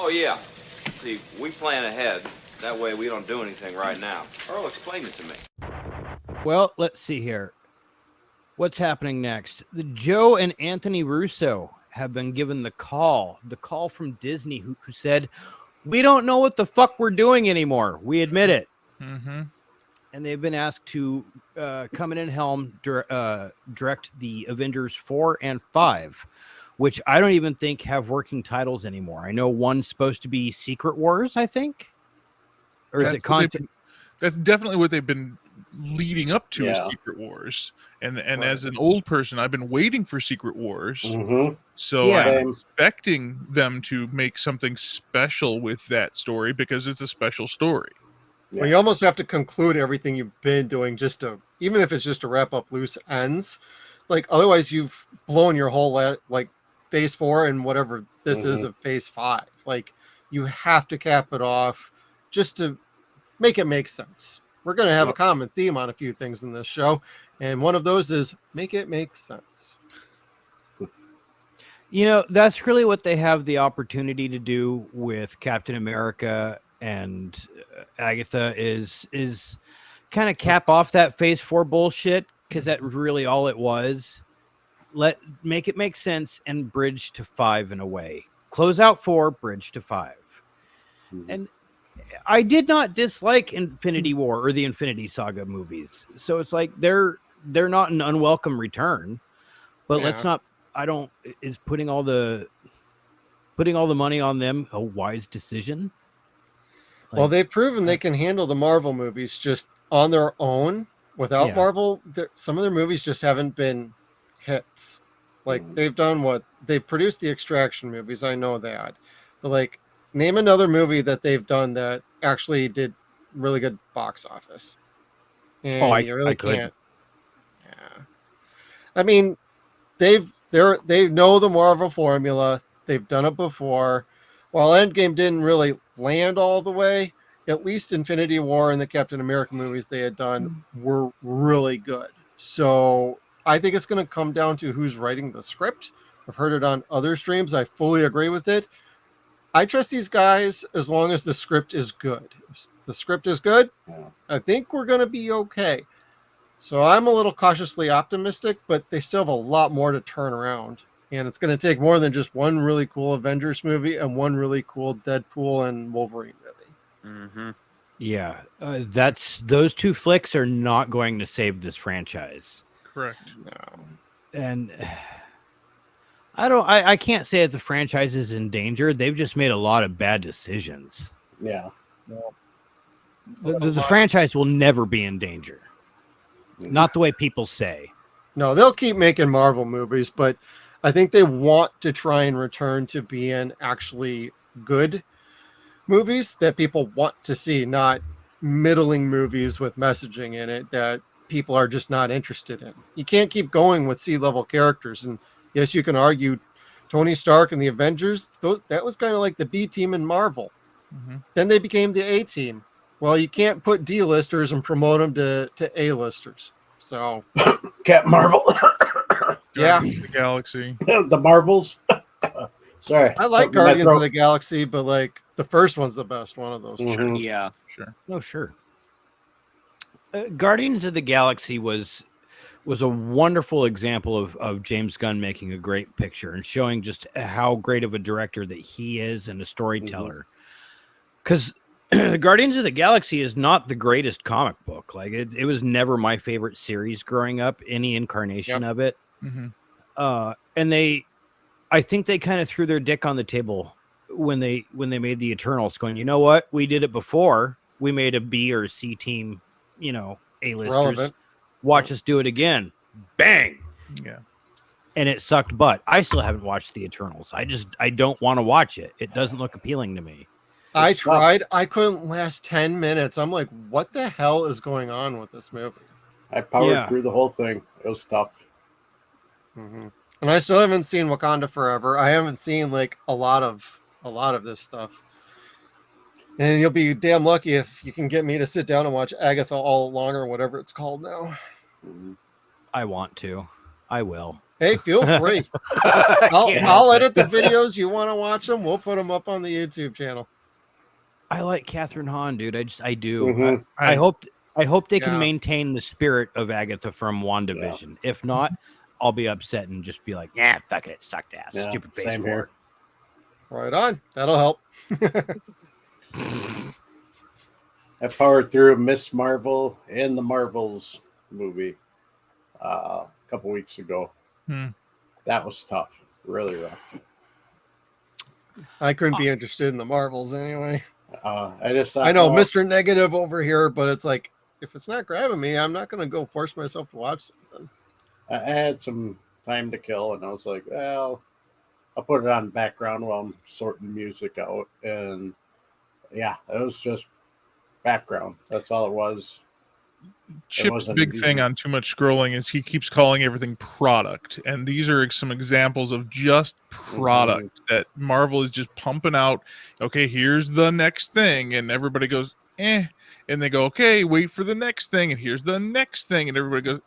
Oh, yeah. See, we plan ahead. That way we don't do anything right now. Earl explained it to me. Well, let's see here. What's happening next? Joe and Anthony Russo have been given the call from Disney, who said, we don't know what the fuck we're doing anymore. We admit it. Mm-hmm. And they've been asked to come in and helm direct the Avengers 4 and 5, which I don't even think have working titles anymore. I know one's supposed to be Secret Wars, I think. Or is it content? That's definitely what they've been leading up to is Secret Wars. And as an old person, I've been waiting for Secret Wars. Mm-hmm. So I'm expecting them to make something special with that story because it's a special story. Yeah. Well, you almost have to conclude everything you've been doing even if it's just to wrap up loose ends. Like, otherwise you've blown your whole, phase 4 and whatever this is of phase 5. Like, you have to cap it off just to make it make sense. We're going to have a common theme on a few things in this show. And one of those is make it make sense. You know, that's really what they have the opportunity to do with Captain America and Agatha is kind of cap off that phase 4 bullshit, because that's really all it was. Make it make sense and bridge to 5 in a way. Close out 4, bridge to 5. Mm-hmm. And I did not dislike Infinity War or the Infinity Saga movies. So it's like they're not an unwelcome return, but is putting all the money on them a wise decision? Well, they've proven they can handle the Marvel movies just on their own without Marvel. Some of their movies just haven't been hits. Like, they've done they've produced the Extraction movies. I know that, but name another movie that they've done that actually did really good box office. And you really can't. Yeah. I mean, they know the Marvel formula. They've done it before. While Endgame didn't really land all the way, at least Infinity War and the Captain America movies they had done were really good. So I think it's going to come down to who's writing the script. I've heard it on other streams. I fully agree with it. I trust these guys as long as the script is good. If the script is good, I think we're going to be okay. So I'm a little cautiously optimistic, but they still have a lot more to turn around. And it's going to take more than just one really cool Avengers movie and one really cool Deadpool and Wolverine movie. Mm-hmm. Yeah, those 2 flicks are not going to save this franchise. Correct. No. And I can't say that the franchise is in danger. They've just made a lot of bad decisions. Yeah. The franchise will never be in danger. Not the way people say. No, they'll keep making Marvel movies, but I think they want to try and return to being actually good movies that people want to see, not middling movies with messaging in it that people are just not interested in. You can't keep going with C-level characters. And yes, you can argue Tony Stark and the Avengers, that was kind of like the B team in Marvel. Mm-hmm. Then they became the A team. Well, you can't put D-listers and promote them to A-listers. So Captain Marvel. Yeah. The Galaxy. The Marvels. Sorry. I like Guardians of the Galaxy, but the first one's the best one of those. Mm-hmm. Yeah. Sure. Oh, sure. Guardians of the Galaxy was a wonderful example of James Gunn making a great picture and showing just how great of a director that he is and a storyteller. Because Guardians of the Galaxy is not the greatest comic book. It was never my favorite series growing up, any incarnation of it. Mm-hmm. And I think they kind of threw their dick on the table when they made the Eternals, going, you know what? We did it before. We made a B or C team, A-listers. Relevant. Watch us do it again. Bang. Yeah. And it sucked butt. I still haven't watched the Eternals. I don't want to watch it. It doesn't look appealing to me. I tried. I couldn't last 10 minutes. I'm like, what the hell is going on with this movie? I powered through the whole thing. It was tough. Mm-hmm. And I still haven't seen Wakanda Forever. I haven't seen a lot of this stuff. And you'll be damn lucky if you can get me to sit down and watch Agatha All Along or whatever it's called now. I want to. I will. Hey, feel free. I'll edit the videos. You want to watch them? We'll put them up on the YouTube channel. I like Catherine Hahn, dude. I do. Mhm. I hope they can Yeah. maintain the spirit of Agatha from WandaVision. If not, I'll be upset and just be like, "Yeah, fuck it, it sucked ass. Yeah, Stupid phase same 4." here. Right on. That'll help. I powered through Miss Marvel and the Marvels movie a couple weeks ago. That was tough, really rough. I couldn't be interested in the Marvels anyway. I just thought, I know well, Mr. Negative over here, but it's like, if it's not grabbing me, I'm not going to go force myself to watch something. I had some time to kill, and I was like, well, I'll put it on background while I'm sorting music out. And yeah, it was just background. That's all it was. Chip's wasn't big easy. thing on too much scrolling is he keeps calling everything product, and these are some examples of just product that Marvel is just pumping out. Okay, here's the next thing, and everybody goes and they go, okay, wait for the next thing, and here's the next thing, and everybody goes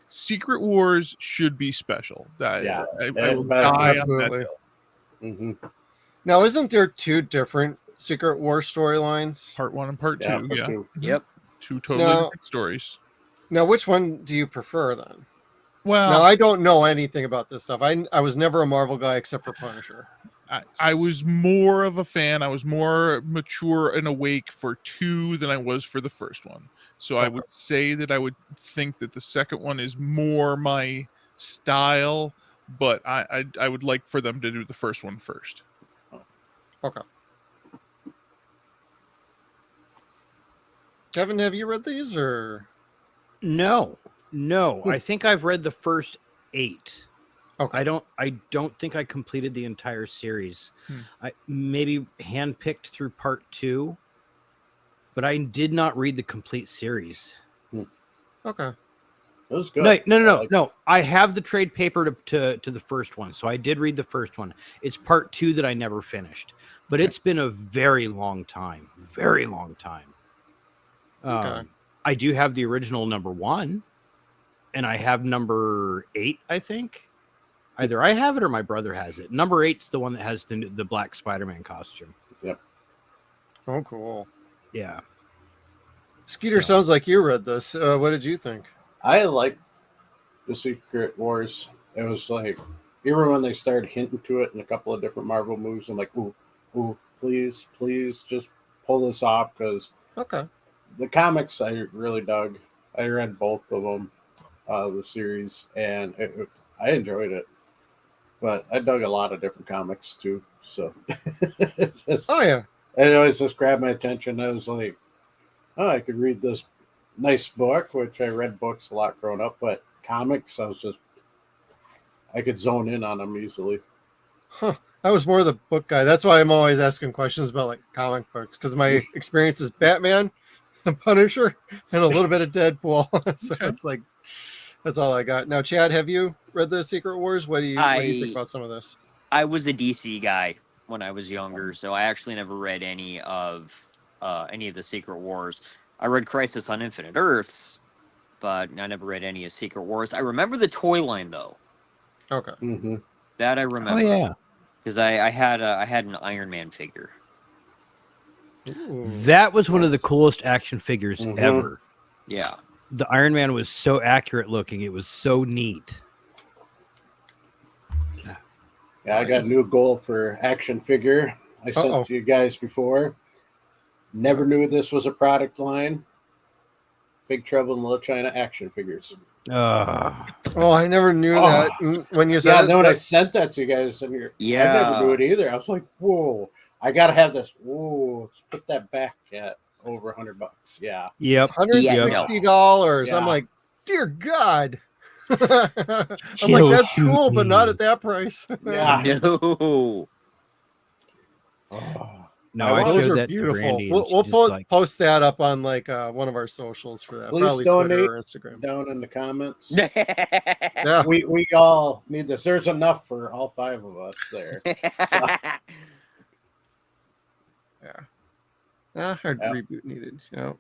Secret Wars should be special. I will die absolutely. on that. Now, isn't there 2 different Secret War storylines? Part 1 and part 2. part Yeah. 2. Yep. 2 totally different stories. Now, which one do you prefer then? Well, Now, I don't know anything about this stuff. I was never a Marvel guy except for Punisher. I was more of a fan. I was more mature and awake for 2 than I was for the first one. So I would say that I would think that the second one is more my style, but I would like for them to do the first one first. Okay. Kevin, have you read these or? No. I think I've read the first 8. Okay. I don't think I completed the entire series. I maybe handpicked through part 2, but I did not read the complete series. Okay. It was good. No. I have the trade paper to the first one, so I did read the first one. It's part 2 that I never finished, but it's been a very long time. Very long time. Okay. I do have the original number 1, and I have number 8, I think. Either I have it or my brother has it. Number 8's the one that has the black Spider-Man costume. Yep. Oh, cool. Yeah. Skeeter, sounds like you read this. What did you think? I liked the Secret Wars. It was like, even when they started hinting to it in a couple of different Marvel movies, I'm like, ooh, please, just pull this off, because the comics I really dug. I read both of them, the series, and I enjoyed it. But I dug a lot of different comics too, so it always just grabbed my attention. I was like, oh, I could read this nice book, which I read books a lot growing up, but comics, I could zone in on them easily. I was more the book guy. That's why I'm always asking questions about like comic books, because my experience is Batman, Punisher, and a little bit of Deadpool. So it's like, that's all I got. Now, Chad, have you read the Secret Wars? What do you think about some of this? I was a DC guy when I was younger, so I actually never read any of the Secret Wars. I read Crisis on Infinite Earths, but I never read any of Secret Wars. I remember the toy line though. Okay. That I remember. Oh yeah. Because I had an Iron Man figure. Ooh, that was one of the coolest action figures ever. Yeah. The Iron Man was so accurate looking. It was so neat. Yeah, I got a new goal for action figure. I sent to you guys before. Never knew this was a product line. Big Trouble in Little China action figures. Oh, I never knew that. When you said then when I sent that to you guys, I never knew it either. I was like, whoa, I got to have this. Whoa, let's put that back at over $100. Yeah. Yep. $160. Yeah. I'm like, dear God. I'm like, that's cool, but not at that price. Yeah. No. No, I those showed are that beautiful. to Brandy. We'll post that up on like one of our socials for that. Please Probably donate Twitter or Instagram. down in the comments. Yeah. We all need this. There's enough for all 5 of us there. Hard reboot needed. Yeah.